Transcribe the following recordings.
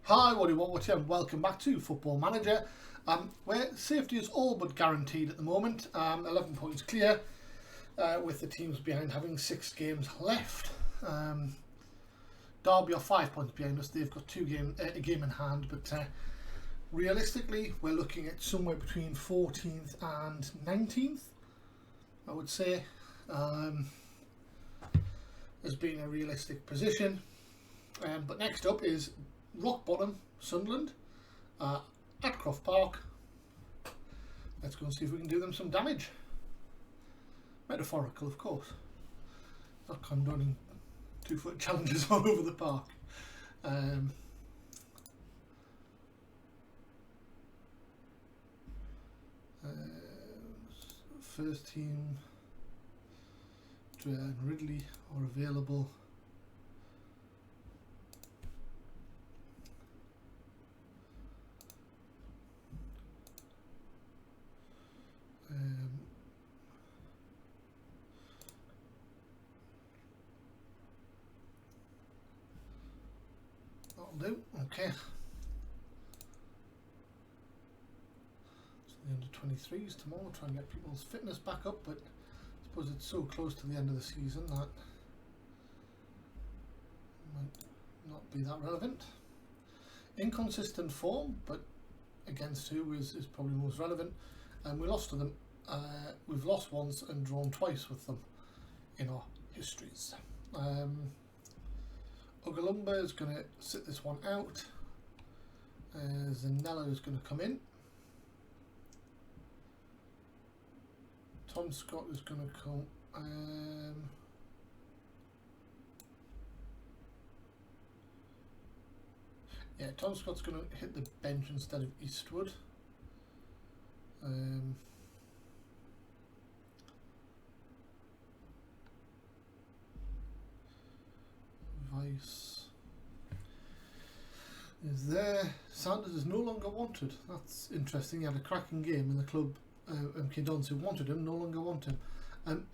Hi, what and welcome back to Football Manager, where safety is all but guaranteed at the moment. 11 points clear, with the teams behind having 6 games left. Derby are 5 points behind us. They've got a game in hand, but realistically, we're looking at somewhere between 14th and 19th, I would say, as being a realistic position. But next up is rock bottom Sunderland at Croft Park. Let's go and see if we can do them some damage. Metaphorical, of course. Not condoning 2-foot challenges all over the park. First team, Dre and Ridley are available. That'll do. Okay. So the under-23s tomorrow, try and get people's fitness back up, but I suppose it's so close to the end of the season that might not be that relevant. Inconsistent form, but against who is probably most relevant. And we lost to them. We've lost once and drawn twice with them in our histories. Ugalumba is going to sit this one out. Zanella is going to come in. Tom Scott is going to come. Yeah, Tom Scott's going to hit the bench instead of Eastwood. Vice is there. Sanders is no longer wanted. That's interesting. He had a cracking game in the club. MK Dons, who wanted him, no longer want him.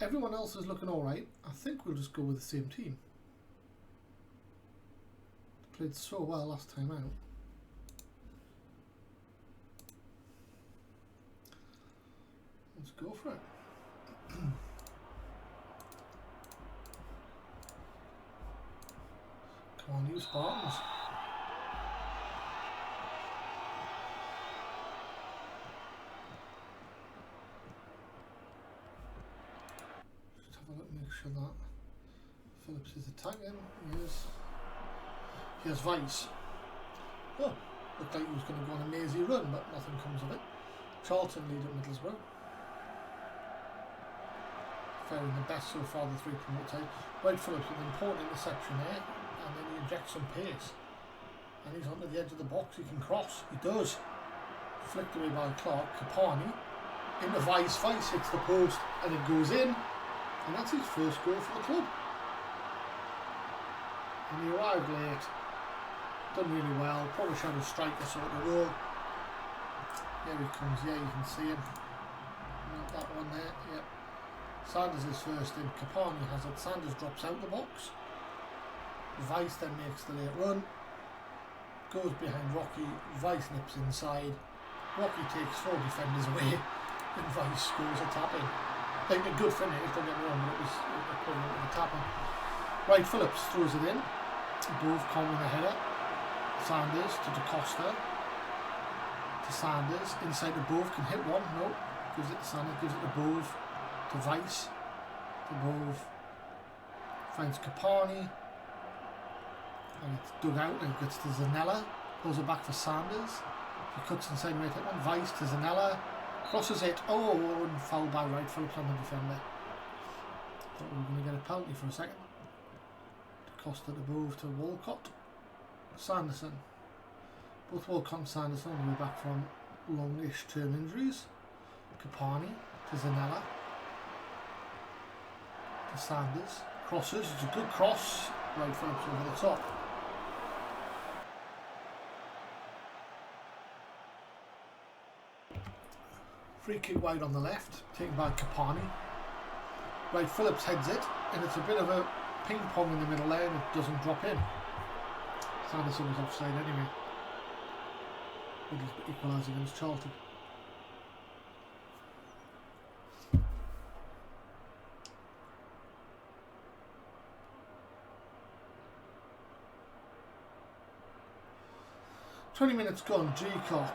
Everyone else is looking alright. I think we'll just go with the same team. Played so well last time out. Let's go for it. Come on, you Spartans. Just have a look, make sure that Phillips is attacking. He has Vice. Oh, looked like he was going to go on a mazy run, but nothing comes of it. Charlton lead at Middlesbrough. Faring the best so far, the 3 promoted. Wade Phillips with an important interception there, and then he injects some pace. And he's onto the edge of the box, he can cross. He does. Flicked away by Clark. Capanni into Vice. Vice hits the post and it goes in. And that's his first goal for the club. And he arrived late. Done really well. Probably should have striker sort of role. Here he comes. Yeah, you can see him. Not that one there. Yep. Sanders is first in. Capanni has it. Sanders drops out the box. Vice then makes the late run. Goes behind Rocky. Vice nips inside. Rocky takes 4 defenders away. And Vice scores a tap-in. Like a good finish, don't get me wrong, but it was equivalent to a tap-in. Right, Phillips throws it in. Bove calling the header. Sanders to DaCosta. To Sanders. Inside the Bove, can hit one. No. Gives it to Sanders. Gives it to Bove. To Vice. To Bove. Finds Capanni. And it's dug out and it gets to Zanella. Pulls it back for Sanders. He cuts inside right hit one. Vice to Zanella. Crosses it. Oh, and fouled by Wright Phillips on the defender. Thought we were going to get a penalty for a second. Costa to Bove to Walcott. Sanderson. Both Walcott and Sanderson will be back from longish term injuries. Capanni to Zanella. To Sanders. Crosses. It's a good cross. Wright Phillips over the top. Free kick wide on the left, taken by Capanni. Wright Phillips heads it, and it's a bit of a ping pong in the middle there, and it doesn't drop in. Sanderson was offside anyway. Middlesbrough equalise against Charlton. Minutes gone, G-Cock.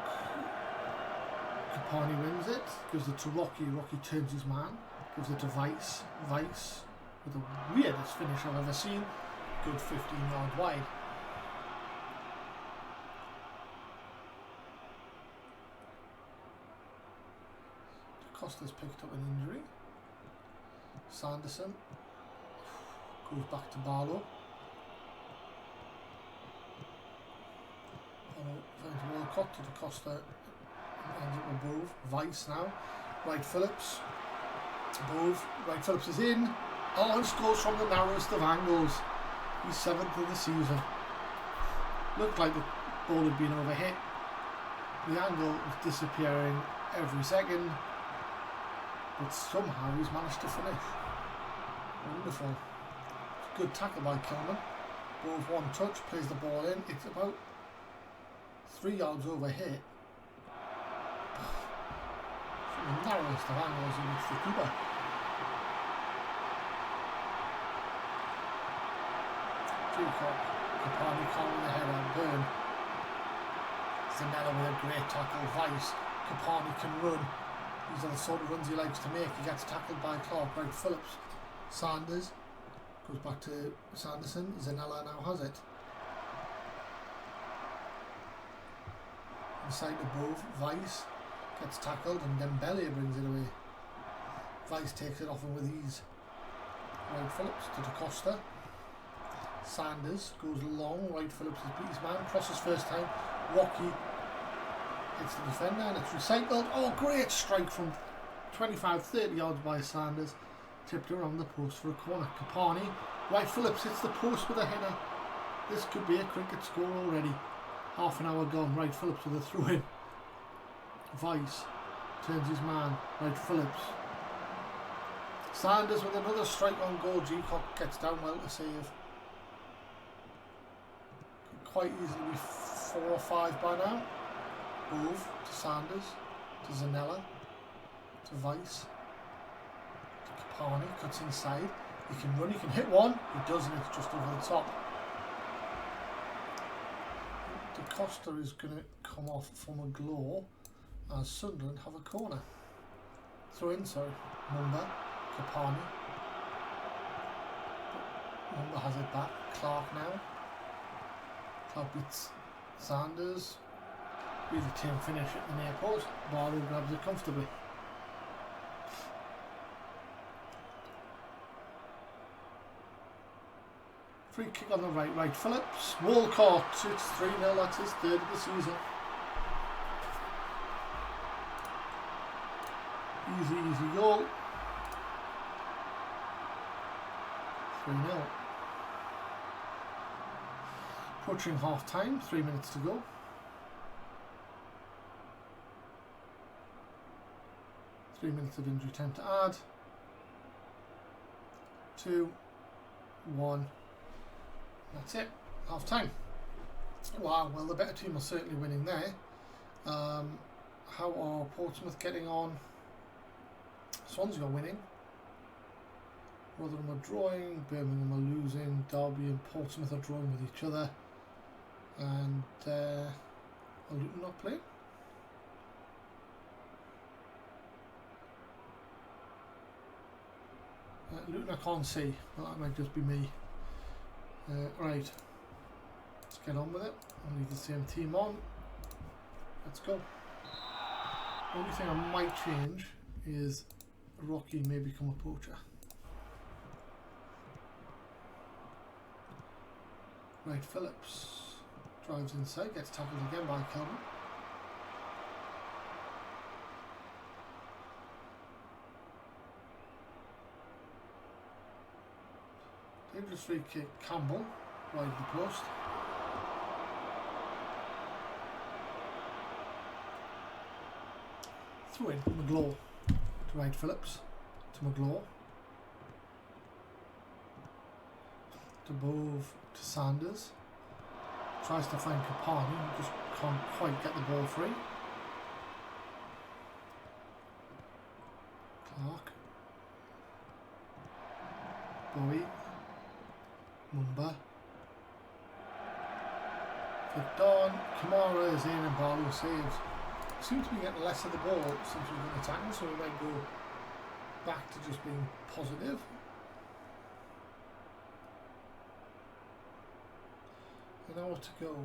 Capanni wins it, gives it to Rocky, Rocky turns his man, gives it to Vice, Vice with the weirdest finish I've ever seen, good 15 yards wide. Costa's picked up an injury. Sanderson goes back to Barlow. Finds Walcott to the Costa, ends up with Bove. Vice now. Wright Phillips. Bove. Wright Phillips is in. Oh, and scores from the narrowest of angles. He's 7th of the season. Looked like the ball had been overhit. The angle was disappearing every second, but somehow he's managed to finish. Wonderful. Good tackle by Kilman. Bove one touch, plays the ball in. It's about 3 yards overhit. From the narrowest of angles, he reached the keeper. G-Cock, Capanni calling the header, Burn. Zanella with a great tackle, Vice. Capanni can run. These are the sort of runs he likes to make. He gets tackled by Clark, Wright Phillips. Sanders goes back to Sanderson. Zanella now has it. Inside above, Vice gets tackled and Dembele brings it away. Vice takes it off him with ease. Wright Phillips to Da Costa. Sanders goes long. Wright Phillips has beat his man. Crosses first time. Rocky hits the defender and it's recycled. Oh, great strike from 25-30 yards by Sanders. Tipped around the post for a corner. Capanni. Wright Phillips hits the post with a header. This could be a cricket score already. Half an hour gone. Wright Phillips with a throw in. Vice turns his man. Wright Phillips. Sanders with another strike on goal. G-Cock gets down well to save. Could quite easily be 4 or 5 by now. Bove to Sanders. To Zanella. To Vice. To Capanni. Cuts inside. He can run. He can hit one. He doesn't. It's just over the top. Da Costa is going to come off from a glow as Sunderland have a corner. Throw in, sorry. Mumba, Capanni. Mumba has it back. Clark now. Clark beats Sanders. Really team finish at the near post. Barlow grabs it comfortably. Free kick on the right, Wright Phillips. Walcott, it's 3-0, that's his 3rd of the season. Easy goal. 3-0. Approaching half time, 3 minutes to go. 3 minutes of injury time to add. 2, 1. That's it. Half time. Wow, well the better team are certainly winning there. How are Portsmouth getting on? Swansea are winning. Rotherham are drawing. Birmingham are losing. Derby and Portsmouth are drawing with each other. And are Luton not playing? Luton I can't see. Well, that might just be me. Right, let's get on with it. I'll leave the same team on. Let's go. The only thing I might change is Rocky may become a poacher. Wright Phillips drives inside, gets tackled again by Kelman. Dangerous free kick, Campbell, wide of the post. Throw in, McGlaw to Wright Phillips, to McGlaw, to Bove, to Sanders. Tries to find Capanni, who just Can't quite get the ball free. Clark. Bowie. Mumba. Flicked on. Kamara is in and Barlow saves. Seems to be getting less of the ball since we've been attacking, so we might go back to just being positive. An hour to go.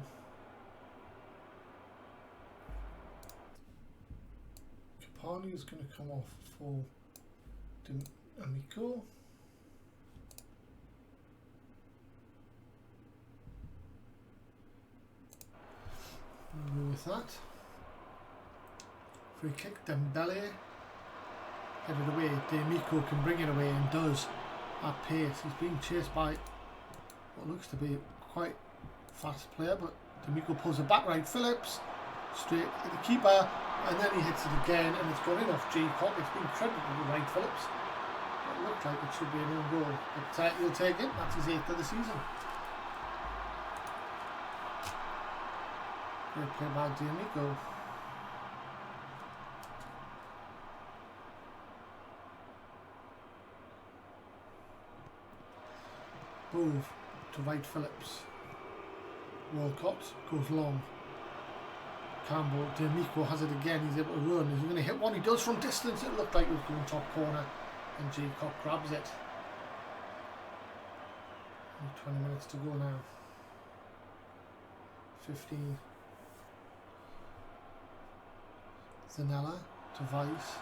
Capanni is going to come off for Amico. We'll go with that. Free kick, Dembele. Headed away. D'Amico can bring it away and does at pace. He's being chased by what looks to be quite fast player, but D'Amico pulls it back. Right, Phillips straight at the keeper, and then he hits it again, and it's gone in off G-Cock. It's been credited with Wright Phillips. It looked like it should be an own goal, but he'll take it. That's his 8th of the season. Great play by D'Amico. Move to Wright Phillips. Walcott goes long. Campbell, D'Amico has it again. He's able to run. Is he going to hit one? He does from distance. It looked like it was going top corner, and G-Cock grabs it. 20 minutes to go now. 15. Zanella to Vice.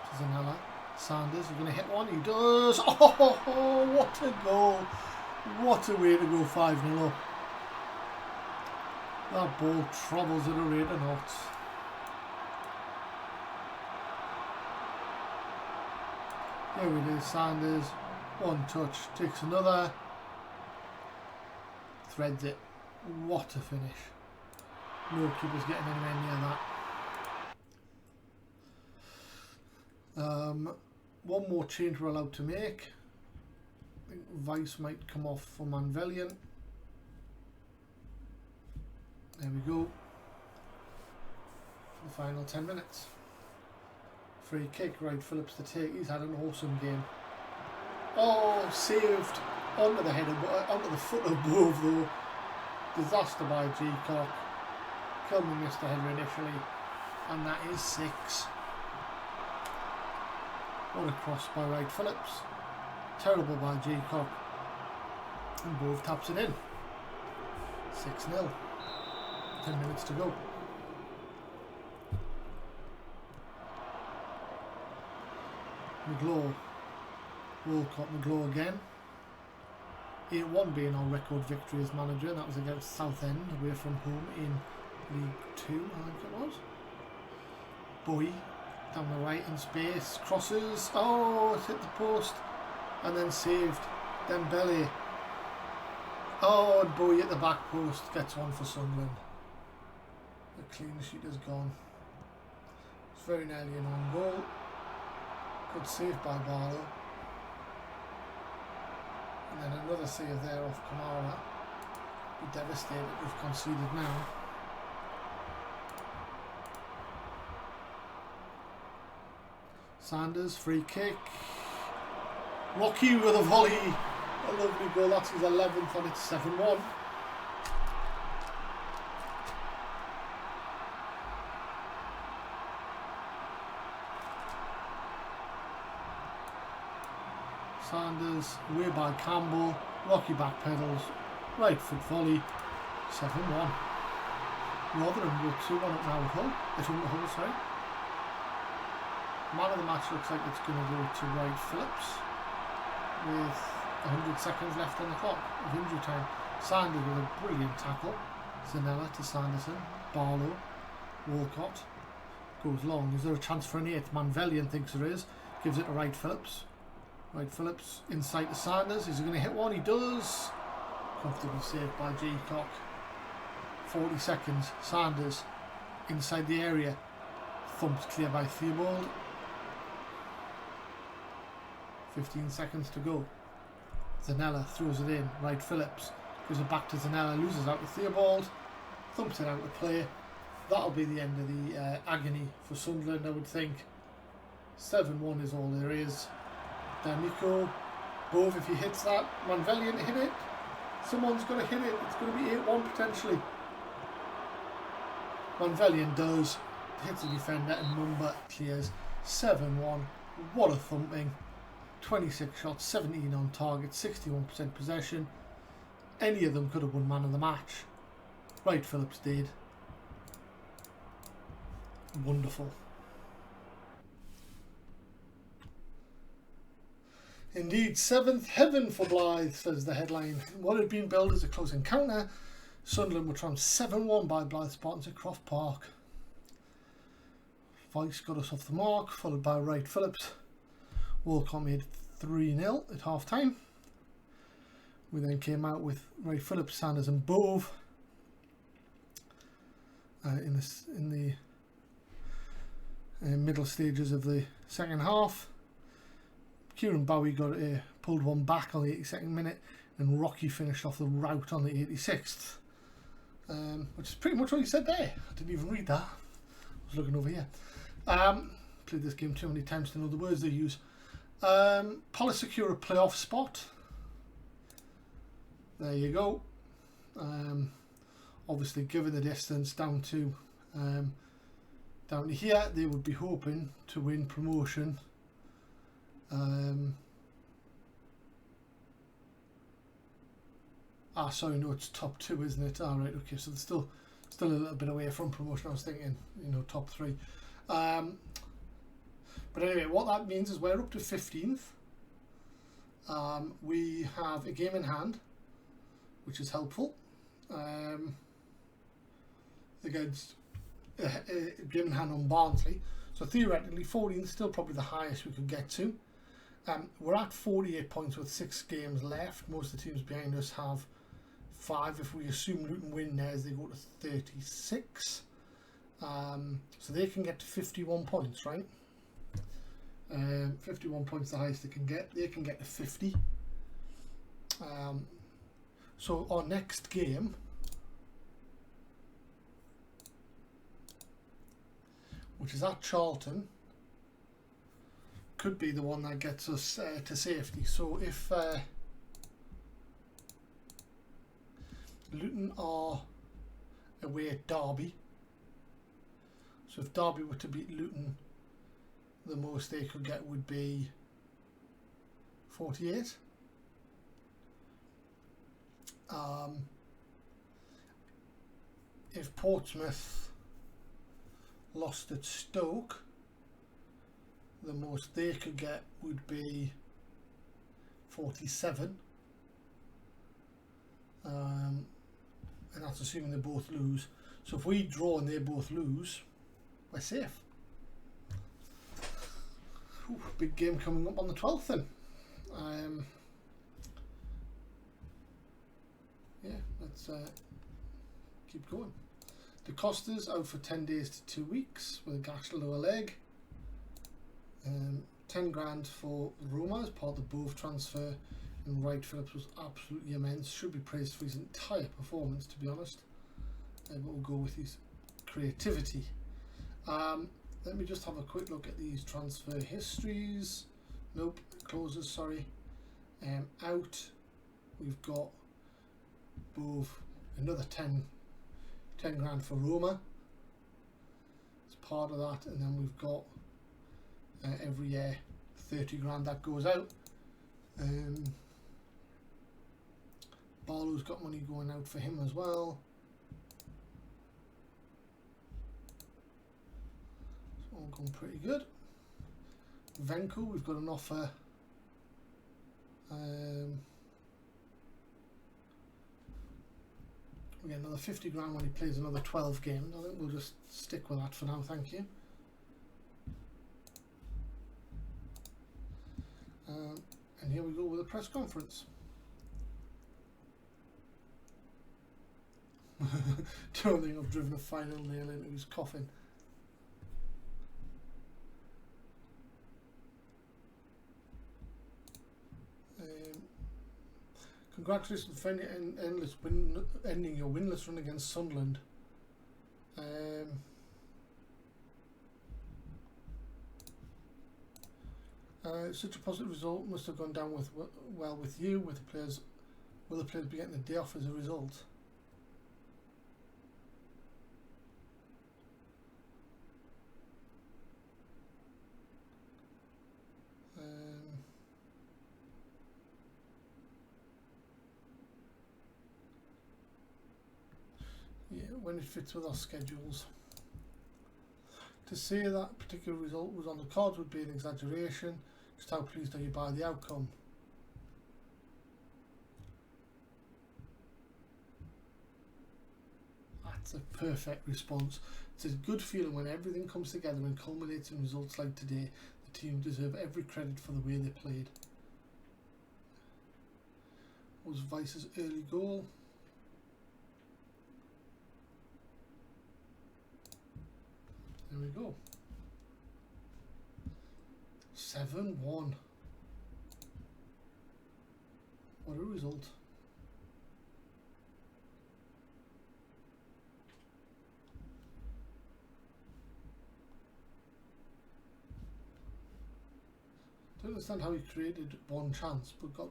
To Zanella. Sanders, is going to hit one. He does. Oh, what a goal! What a way to go 5-0 up. That ball travels at a rate of knots. Here it is, Sanders. One touch, takes another. Threads it. What a finish. No keeper's getting anywhere near that. One more change we're allowed to make. I think Vice might come off for Manvelian. There we go. The final 10 minutes. Free kick, Wright Phillips to take. He's had an awesome game. Oh, saved onto the header, onto the foot of Bove though. Disaster by G-Cock. Kilman missed the header initially, and that is 6. What a cross by Wright Phillips. Terrible by G-Cock. And Bove taps it in. 6-0. 10 minutes to go. McGlaw. Walcott, McGlaw again. 8-1 being our record victory as manager. That was against Southend, away from home in League 2, I think it was. Bowie down the right in space. Crosses. Oh, it's hit the post. And then saved. Dembele. Oh, and Bowie at the back post gets one for Sunderland. The clean sheet is gone. It's very nearly an own goal. Good save by Barlow. And then another save there off Kamara. Be devastated we've conceded now. Sanders, free kick. Rocky with a volley. A lovely goal. That's his 11th and it's 7-1. Sanders, away by Campbell. Rocky back pedals. Right foot volley. 7-1. Rotherham go 2-1 up now at Hull. At Hull, sorry. Man of the match looks like it's going to go to Wright Phillips with 100 seconds left on the clock of injury time. Sanders with a brilliant tackle. Zanella to Sanderson. Barlow. Walcott. Goes long. Is there a chance for an 8th? Manvelian thinks there is. Gives it to Wright Phillips. Wright Phillips inside to Sanders. Is he going to hit one? He does. Comfortably saved by G-Cock. 40 seconds. Sanders inside the area. Thumped clear by Theobald. 15 seconds to go. Zanella throws it in. Wright Phillips gives it back to Zanella. Loses out to Theobald. Thumps it out to play. that'll be the end of the agony for Sunderland, I would think. 7-1 is all there is. D'Amico, Bove, if he hits that, Manvelian hit it. Someone's got to hit it. It's going to be 8-1 potentially. Manvelian does, hits the defender, and Mumba clears. 7-1. What a thumping. 26 shots, 17 on target, 61% possession. Any of them could have won man of the match. Wright Phillips did. Wonderful. Indeed, 7th heaven for Blyth, says the headline. What had been billed as a close encounter, Sunderland were trounced 7-1 by Blyth Spartans at Croft Park. Vice got us off the mark, followed by Wright Phillips. Walcott made 3-0 at half time. We then came out with Wright Phillips, Sanders and Bove in the middle stages of the second half. Kieran Bowie got pulled one back on the 82nd minute, and Rocky finished off the rout on the 86th, which is pretty much what he said there. I didn't even read that. I was looking over here. Played this game too many times to know the words they use. Palace secure a playoff spot. There you go. Obviously, given the distance down to here, they would be hoping to win promotion. Sorry, no, it's top 2, isn't it? All right, okay, so it's still a little bit away from promotion. I was thinking, top 3. But anyway, what that means is we're up to 15th. We have a game in hand, which is helpful. Against a game in hand on Barnsley. So theoretically, 14th is still probably the highest we could get to. We're at 48 points with 6 games left. Most of the teams behind us have 5. If we assume Luton win theirs, they go to 36. So they can get to 51 points, right? 51 points the highest they can get. They can get to 50. So our next game which is at Charlton, could be the one that gets us to safety. So if Luton are away at Derby, so if Derby were to beat Luton, the most they could get would be 48. If Portsmouth lost at Stoke, the most they could get would be 47. And that's assuming they both lose. So if we draw and they both lose, we're safe. Ooh, big game coming up on the 12th then. Yeah, let's keep going. De Costa's out for 10 days to 2 weeks with a gashed lower leg. 10 grand for Roma as part of the Bove transfer, and Wright Phillips was absolutely immense. Should be praised for his entire performance, to be honest. But we'll go with his creativity. Let me just have a quick look at these transfer histories. Nope, closes, sorry. Out, we've got Bove, another 10 grand for Roma as part of that, and then we've got every year 30 grand that goes out. Barlow's got money going out for him as well. It's all going pretty good. Venko, we've got an offer. We get another 50 grand when he plays another 12 games. I think we'll just stick with that for now, thank you. And here we go with a press conference. Don't think I've driven a final nail into his coffin. Congratulations for ending your winless run against Sunderland. Such a positive result must have gone down well with you. With the players, will the players be getting a day off as a result? Yeah, when it fits with our schedules. To say that particular result was on the cards would be an exaggeration. Just how pleased are you by the outcome? That's a perfect response. It's a good feeling when everything comes together and culminates in results like today. The team deserve every credit for the way they played. Was Vice's early goal. There we go. 7-1. What a result. Don't understand how he created one chance but got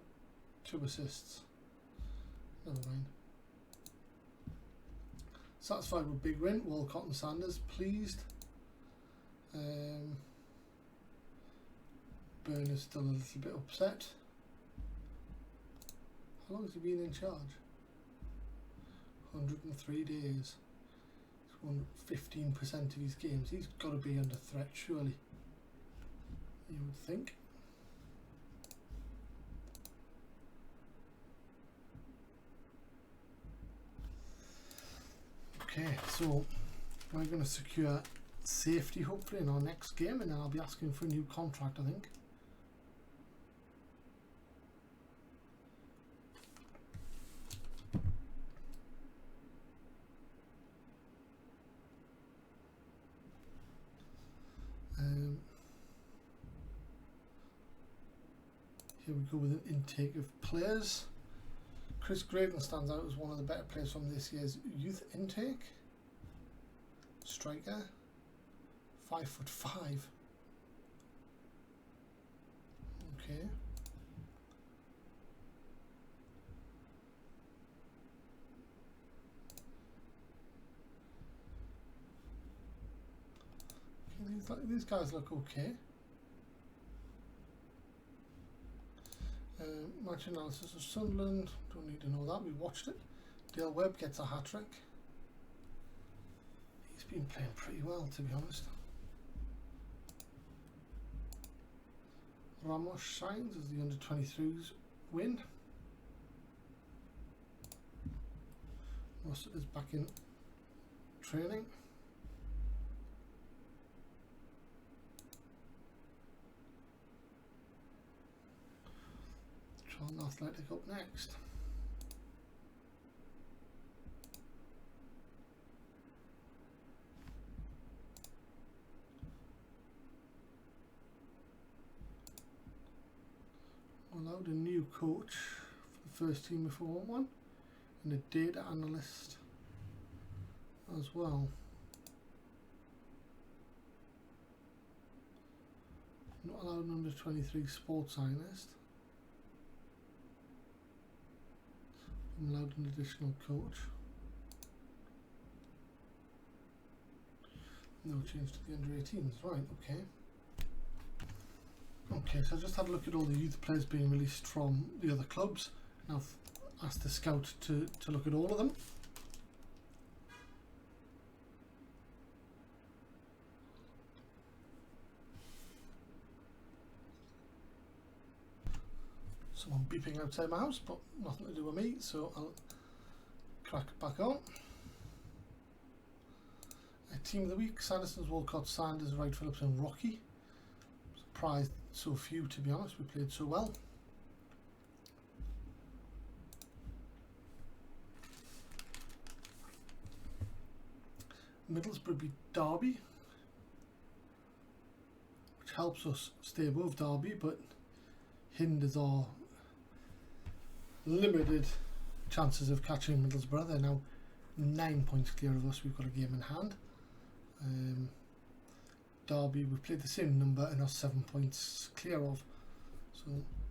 2 assists. Never mind. Satisfied with big win. Walcott and Sanders pleased. Burner's still a little bit upset. How long has he been in charge? 103 days. He's won 15% of his games. He's got to be under threat, surely. You would think. Okay, so we're going to secure safety hopefully in our next game, and then I'll be asking for a new contract, I think. Here we go with an intake of players. Chris Graydon stands out as one of the better players from this year's youth intake. Striker, 5'5". Okay. These guys look okay. Match analysis of Sunderland, don't need to know that, we watched it. Dale Webb gets a hat-trick. He's been playing pretty well, to be honest. Ramos shines as the under-23s win. Russell is back in training. Charlton Athletic up next. Allowed a new coach for the first team if we want one, and a data analyst as well. Not allowed an under 23 sports scientist. I'm allowed an additional coach. No change to the under 18s, right, okay. Okay, so I just had a look at all the youth players being released from the other clubs. Now I've asked the scout to look at all of them. Someone beeping outside my house, but nothing to do with me, so I'll crack it back on. Team of the week: Sanderson's, Walcott, Sanders, Wright, Phillips and Rocky. Surprised so few, to be honest, we played so well. Middlesbrough beat Derby, which helps us stay above Derby, but hinders our limited chances of catching Middlesbrough. They're now 9 points clear of us. We've got a game in hand. Derby, we played the same number and are 7 points clear of. So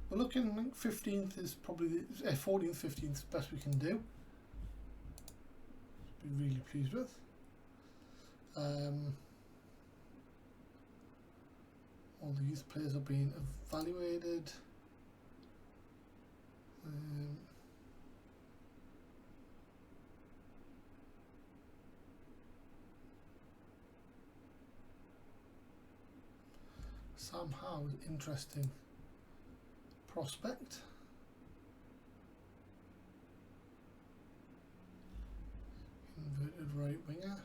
we're looking, I think 15th is probably the 14th, 15th is the best we can do. Be really pleased with. All the youth players are being evaluated. Sam Howe, interesting prospect. Inverted right winger.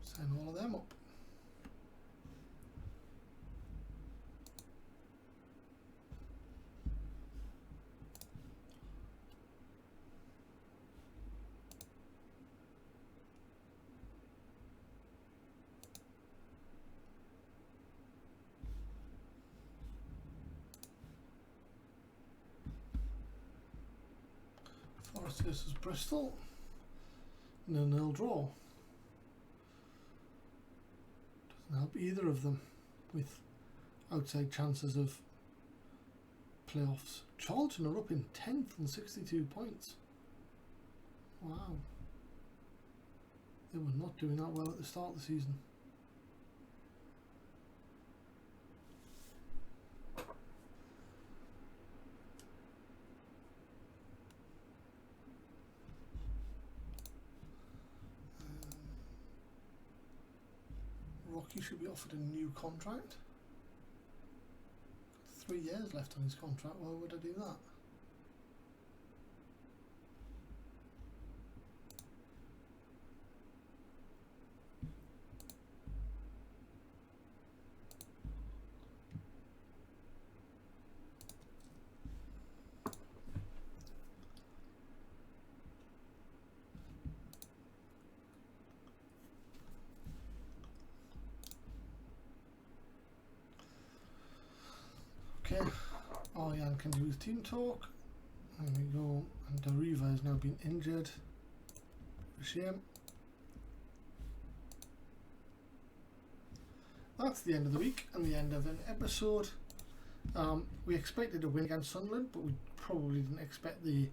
Sign all of them up. Forest versus Bristol. 0-0 draw. Doesn't help either of them with outside chances of playoffs. Charlton are up in 10th on 62 points. Wow. They were not doing that well at the start of the season. Rocky should be offered a new contract. 3 years left on his contract. Why would I do that? Okay, Arjan can do his team talk. There we go. And Dariva has now been injured. A shame. That's the end of the week and the end of an episode. We expected a win against Sunderland, but we probably didn't expect the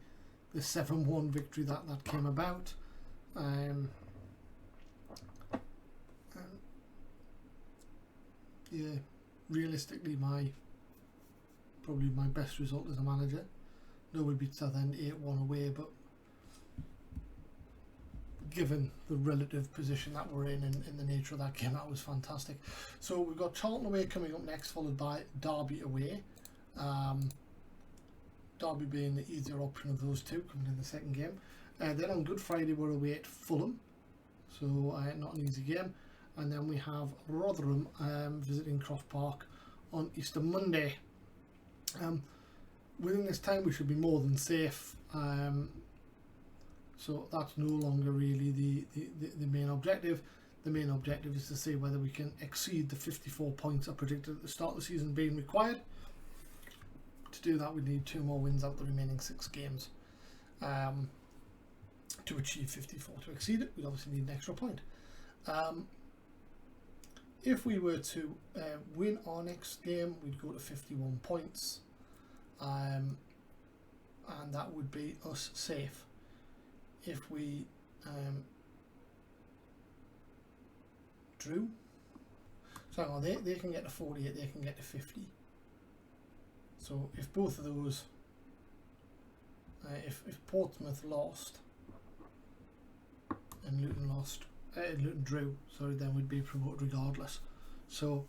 7-1 victory that came about. Yeah, realistically, probably my best result as a manager. No, we beat Southend 8-1 away, but given the relative position that we're in and the nature of that game, that was fantastic. So we've got Charlton away coming up next, followed by Derby away. Derby being the easier option of those two coming in the second game. Then on Good Friday we're away at Fulham, so not an easy game. And then we have Rotherham visiting Croft Park on Easter Monday. Within this time we should be more than safe, so that's no longer really the main objective. The main objective is to see whether we can exceed the 54 points I predicted at the start of the season being required. To do that we need 2 more wins out of the remaining 6 games to achieve 54. To exceed it we'd obviously need an extra point. If we were to win our next game, we'd go to 51 points, and that would be us safe. If we drew, so hang on, they can get to 48, they can get to 50. So if both of those, if Portsmouth lost and Luton drew, sorry, then we'd be promoted regardless. So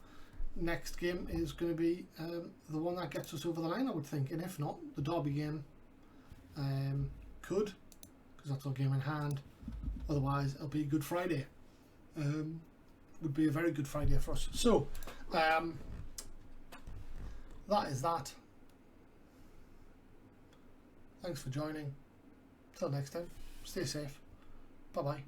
next game is going to be the one that gets us over the line, I would think, and if not, the Derby game could, because that's our game in hand. Otherwise it'll be Good Friday. Would be a very good Friday for us. So that is that. Thanks for joining. Till next time, stay safe. Bye bye.